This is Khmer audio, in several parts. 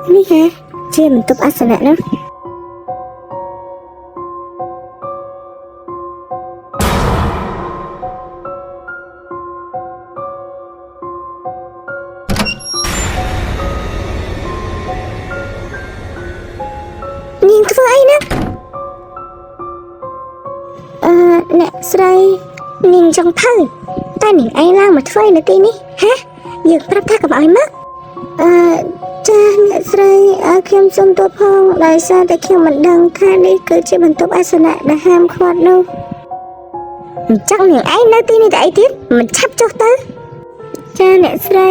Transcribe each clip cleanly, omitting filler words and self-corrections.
នេះហ่าជាបន្ទប់អាសនៈនោះនាងធ្វើអីណាអ្នកស្រីនាងចង់ទៅតែនាងឯងឡើងមកធ្វើនៅទីនេះហ៎យើងប្រាប់ថាកុំឲ្យមកចាអ្នកស្រីខ្ញុំសុំទោសផងដោយសារតែខ្ញុំមិនដឹងថានេះគឺជាបន្ទប់អាសនៈដែលហាមឃាត់នោះអញ្ចឹងនាងឯងនៅទីនេះតែអីទៀតមិនឆាប់ចុះទៅចាអ្នកស្រី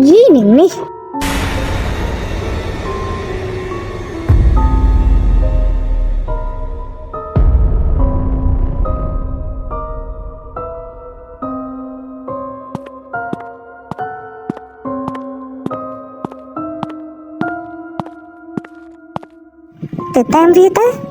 យីនាងនេះទៅតាមវាទៅ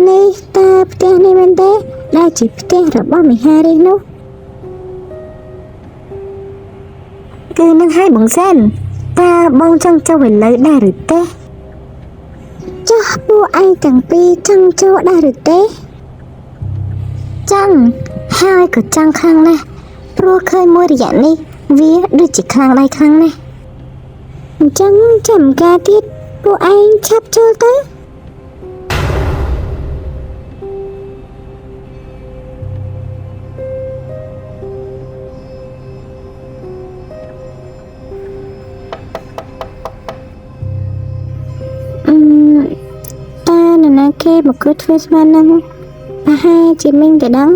នេះតើផ្ទះនេះមែនទេដែលជាផ្ទះរបស់មីហារីនោះគឺនឹងឲ្យបងសែនតើបងចង់ចូលឥឡូវដែរឬទេចុះពួកឯងទាំងពីរចង់ចូលដែរឬទេចង់ហើយក៏ចង់ខ្លាំងណាស់ព្រោះឃើញមួយរយៈនេះវាដូចជាខ្លាំងដែរខ្លាំងណាស់អញ្ចឹងចាំការទៀតពួកឯងឆាប់ចូលទៅគេមកគិតធ្វើស្មាននឹងប្រហែលជាមីងទៅដឹង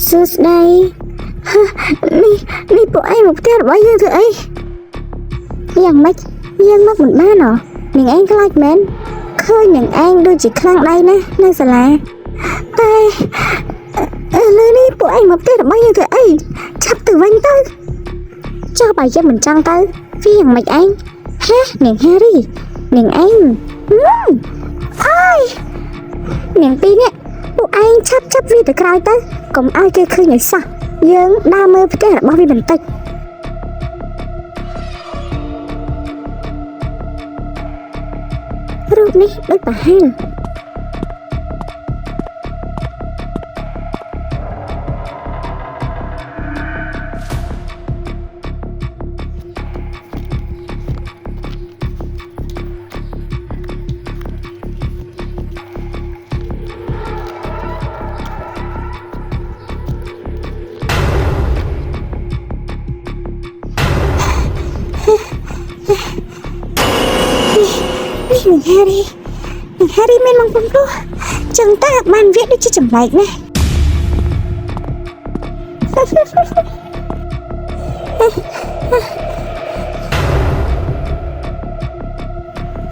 សួស្ដីនេះពួកឯងមកផ្ទះរបស់យើងធ្វើអីយ៉ាងម៉េចយើងមកមិនបានហ៎នាងឯងខ្លាចមែនឃើញនាងឯងដូចជាខ្លាំងដៃណាស់នៅសាលាតែឥឡូវនេះពួកឯងមកផ្ទះរបស់យើងធ្វើអីឆាប់ទៅវិញទៅចុះបើយើងមិនចង់ទៅវាយ៉ាងម៉េចឯងហេនាងហារីនាងឯងអើយនាងពីរនេះពួកឯងឆាប់វាទៅក្រោយទៅកុំឲ្យគេឃើញឲ្យសោះយើងដើរមើលផ្ទះរបស់វាបន្តិចរូបនេះដូចប្រហែលនាងហារីមានមកពុំព្រោះចឹងតើបានវាដូចជាចម្លែកណាស់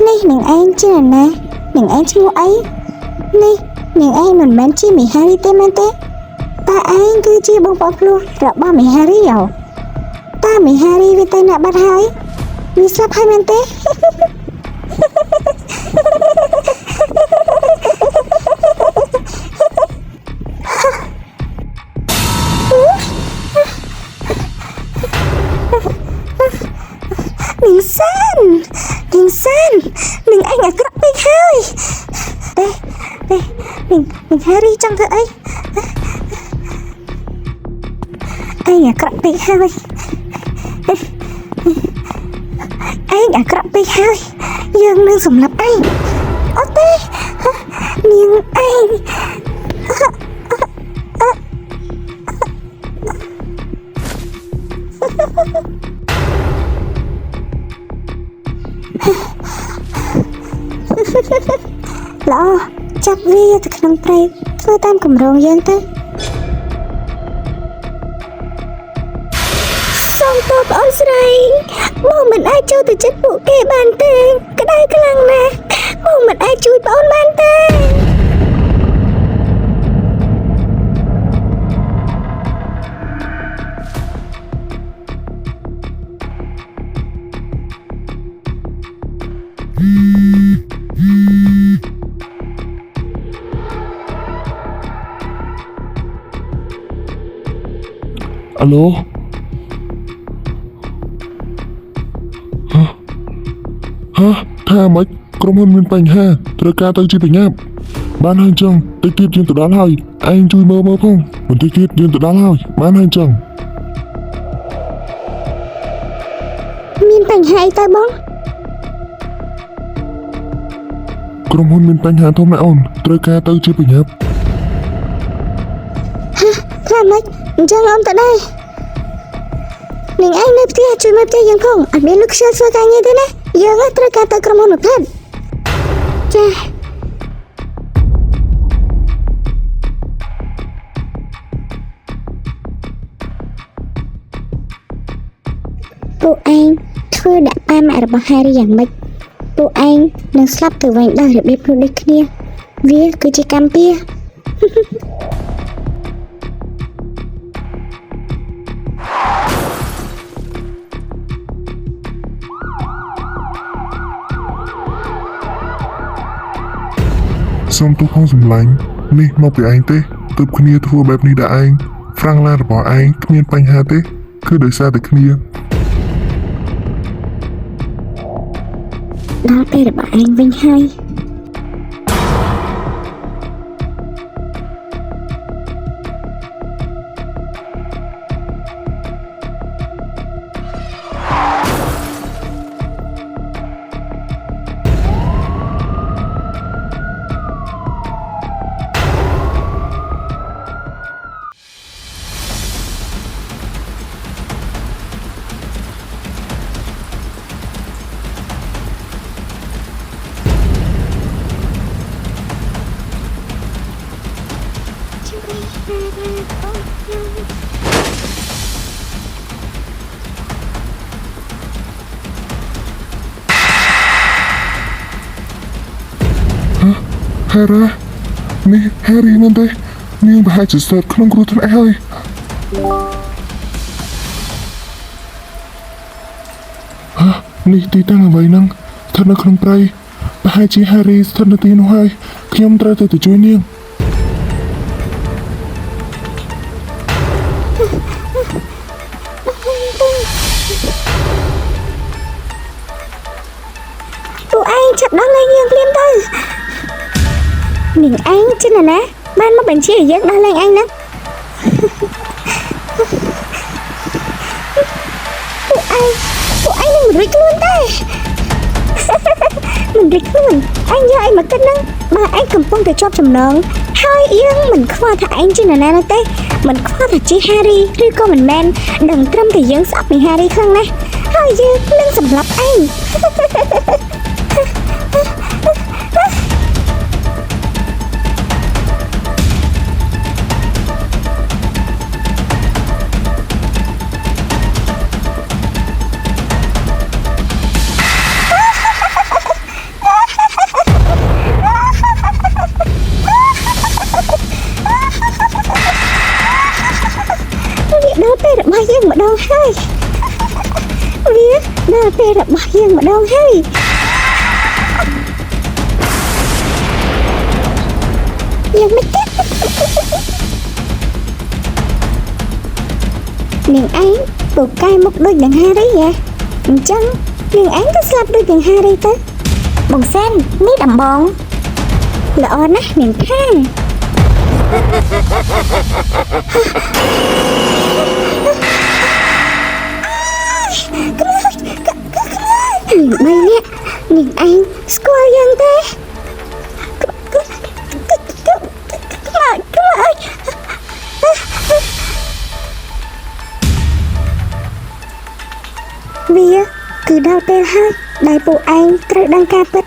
នេះនាងឯងជាណានាងឯងឈ្មោះអីនេះនាងឯងមិនមែនជាមីហារីទេមែនទេតើឯងគឺជាបងប្អូនភ្លោះរបស់មីហារីតើមីហារីវាទៅណាបាត់ហើយវាស្លាប់ហើយមែនទេ anh à cắt đi hơi đây đây mình Harry trong thợ ấy anh à cắt đi hơi anh à cắt đi hơi dương nương sủng lập anh ô tê nhưng anhល្អចាប់វាទៅក្នុងព្រៃធ្វើតាមគម្រោងយើងទៅសូមតបអូនស្រីបងមិនអាចចូលទៅជិតពួកគេបានទេក្តៅខ្លាំងណាស់បងមិនអាចជួយបងបានទេអាឡូថាម៉េចក្រុមហ៊ុនមានបញ្ហាត្រូវការទៅជាបញ្ញាប់បានហើយអញ្ចឹងតិចទៀតយើងទៅដល់ហើយឯងជួយមើលផងបន្តិចទៀតយើងទៅដល់ហើយបានហើយអញ្ចឹងមានបញ្ហាអីទៅបងក្រុមហ៊ុនមានបញ្ហាធំណាស់អូនត្រូវការទៅជាបញ្ញាប់ថាម៉េចអញ្ចឹងអូនទៅដែរនឹងឯងនៅផ្ទះជួយមើលផ្ទះយើងផងអត់មានលោកខ្ជិលធ្វើការងារទេណាយើងត្រូវការទៅក្រុមហ៊ុនមួយផ្លែតចាពួកឯងធ្វើដាក់ប៉ាម៉ាក់របស់ Harry យ៉ាងម៉េចពួកឯងនឹងស្លាប់ទៅវិញដោយរបៀបនោះដូចគ្នាវាគឺជាកម្មពៀសូមទោសផងសម្លាញ់នេះមកពីឯងទេទើបគ្នាធ្វើបែបនេះដែរឯងហ្វ្រាំងឡានរបស់ឯងគ្មានបញ្ហាទេគឺដោយសារតែគ្នាដល់ពេលរបស់ឯងវិញហើយHera នេះ Harry មែនទេនាងប្រហែលជាស្ទើរក្នុងគ្រោះថ្នាក់ហើយនេះទីតាំងអ្វីហ្នឹងស្ថិតនៅក្នុងព្រៃប្រហែលជា Harry ស្ថិតនៅទីនោះហើយខ្ញុំត្រូវទៅជួយនាងពួកឯងចាប់ដល់លេងយើងភ្លាមទៅនាងឯងជាណាបានមកបញ្ជាឲ្យយើងដល់លេងឯងណាពួកឯងនឹងមិនរួចខ្លួនទេមិនរួចខ្លួនឯងយកអីមកគិតហ្នឹងបើឯងកំពុងតែជាប់ចំណងហើយយើងមិនខ្វល់ថាឯងជាណានោះទេមិនខ្វល់ថាជា Harry ឬក៏មិនមែនដឹងត្រឹមតែយើងស្អប់ពី Harry ខ្លាំងណាស់ហើយយើងនឹងសម្លាប់ឯងដល់ពេលរបស់យើងម្ដងហើយវាដល់ពេលរបស់យើងម្ដងហើយយើងមិនទេនាងឯងពូកែមុខដូចនឹង Harry ហ៎អញ្ចឹងនាងឯងក៏ស្លាប់ដូចនឹង Harry ទៅ បងសែននេះដំបងល្អណាស់នាងថានាងបីនេះនាងឯងស្គាល់យ៉ាងទេខ្លាចវាគឺដល់ពេលហើយដែលពួកឯងត្រូវដឹងការពិត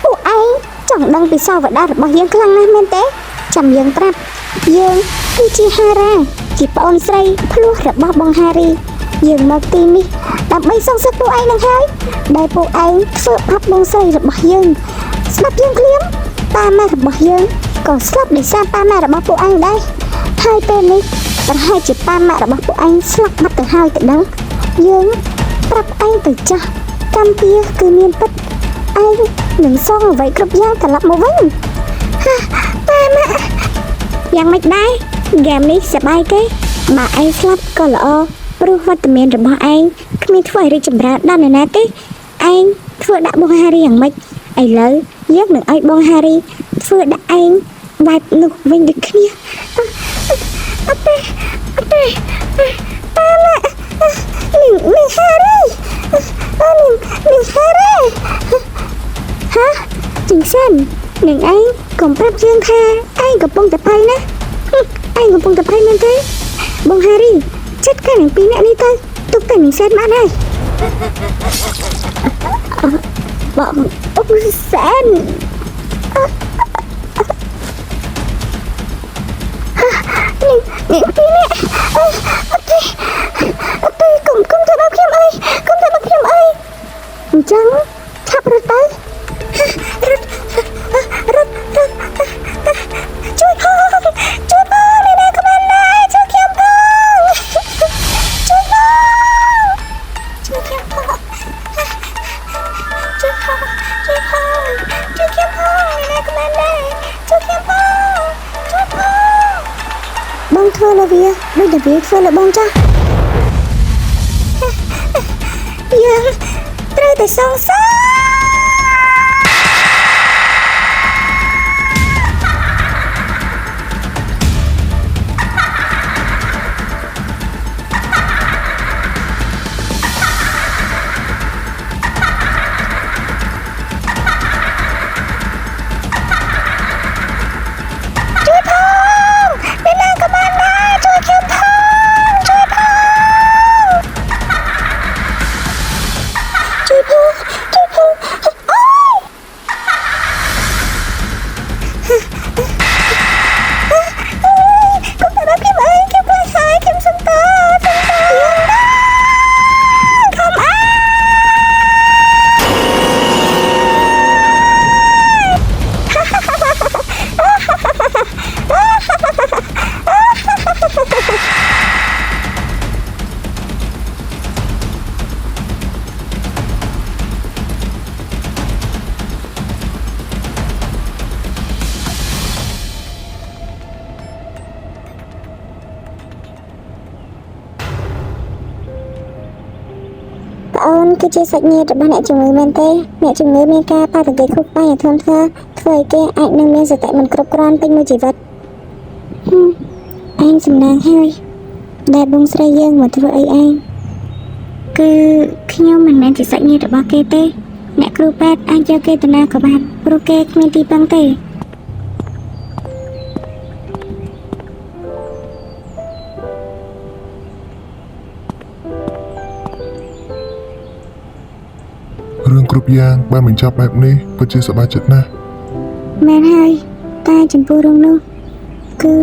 ពួកឯងចង់ដឹងពីសាវតារបស់យើងខ្លាំងណាស់មែនទេចាំយើងប្រាប់យើងគឺជាហារ៉ាជាប្អូនស្រីភ្លោះរបស់បងហារីយើងមកទីនេះដើម្បីសងសឹកពួកឯងនឹងហើយដែលពួកឯងធ្វើបាបបងស្រីរបស់យើងស្ដាប់យើងឃ្លាមប៉ាម៉ែរបស់យើងក៏ស្លាប់ដោយសារប៉ាម៉ែរបស់ពួកឯងដែរហើយពេលនេះប្រហែលជាប៉ាម៉ែរបស់ពួកឯងស្លាប់បាត់ទៅហើយទៅដឹងយើងប្រាប់ឯងទៅចាស់កម្មពៀគឺមានពិតឯងនឹងសងអ្វីគ្រប់យ៉ាងត្រឡប់មកវិញប៉ាម៉ែយ៉ាងម៉េចដែរហ្គេមនេះសប្បាយទេបើឯងស្លាប់ក៏ល្អព្រោះវត្តមានរបស់ឯងគ្មានធ្វើឲ្យរីកចម្រើនដល់ណាទេឯងធ្វើដាក់បងហារីយ៉ាងម៉េចឥឡូវយើងនឹងឲ្យបងហារីធ្វើដាក់ឯងបែបនោះវិញដូចគ្នាអត់ទេប៉ាម៉ែនាងហារីនាងហារីហាជីងសិននាងឯងកុំប្រាប់យើងថាឯងកំពុងតែភ័យណាឯងកំពុងតែភ័យមែនទេបងហារីចិត្តការនឹងពីរអ្នកនេះទៅទុកតែនាងសែនបានហើយបងសែននាងពីរអ្នកអត់ទេកុំធ្វើបាបខ្ញុំអីអញ្ចឹងឆាប់រត់ទៅរត់ជួយផងនេះណាក៏បានដែរជួយខ្ញុំផងជួយខ្ញុំផងនេះណាក៏បានដែរជួយខ្ញុំផងបងធ្វើលើវាដូចតែវាធ្វើលើបងចាស់យើងត្រូវតែសងសឹកអូនគឺជាសាច់ញាតិរបស់អ្នកជំងឺមែនទេអ្នកជំងឺមានការបាតុកិច្ចខុសបាយធ្ងន់ធ្ងរធ្វើឲ្យគេអាចនឹងមានសតិមិនគ្រប់គ្រាន់ពេញមួយជីវិតឯងសំណាងហើយដែលបងស្រីយើងមកធ្វើអីឯងគឺខ្ញុំមិនមែនជាសាច់ញាតិរបស់គេទេអ្នកគ្រូពេទ្យអាចយកគេទៅណាក៏បានព្រោះគេគ្មានទីពឹងទេរឿងគ្រប់យ៉ាងបានបញ្ចប់បែបនេះពិតជាសប្បាយចិត្តណាស់មែនហើយតែចំពោះរឿងនោះគឺ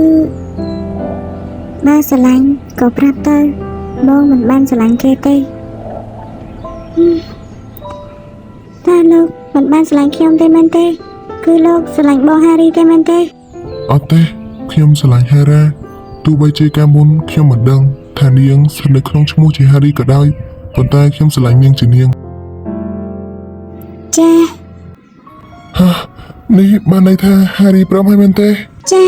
បើស្រឡាញ់ក៏ប្រាប់ទៅបងមិនបានស្រឡាញ់គេទេតែលោកមិនបានស្រឡាញ់ខ្ញុំទេមែនទេគឺលោកស្រឡាញ់បងហារីទេមែនទេអត់ទេខ្ញុំស្រឡាញ់ហារ៉ាទោះបីជាកាលមុនខ្ញុំមិនដឹងថានាងស្ថិតនៅក្នុងឈ្មោះជាហារីក៏ដោយប៉ុន្តែខ្ញុំស្រឡាញ់នាងជានាងចានេះបានន័យថាហារីព្រមហើយមែនទេចា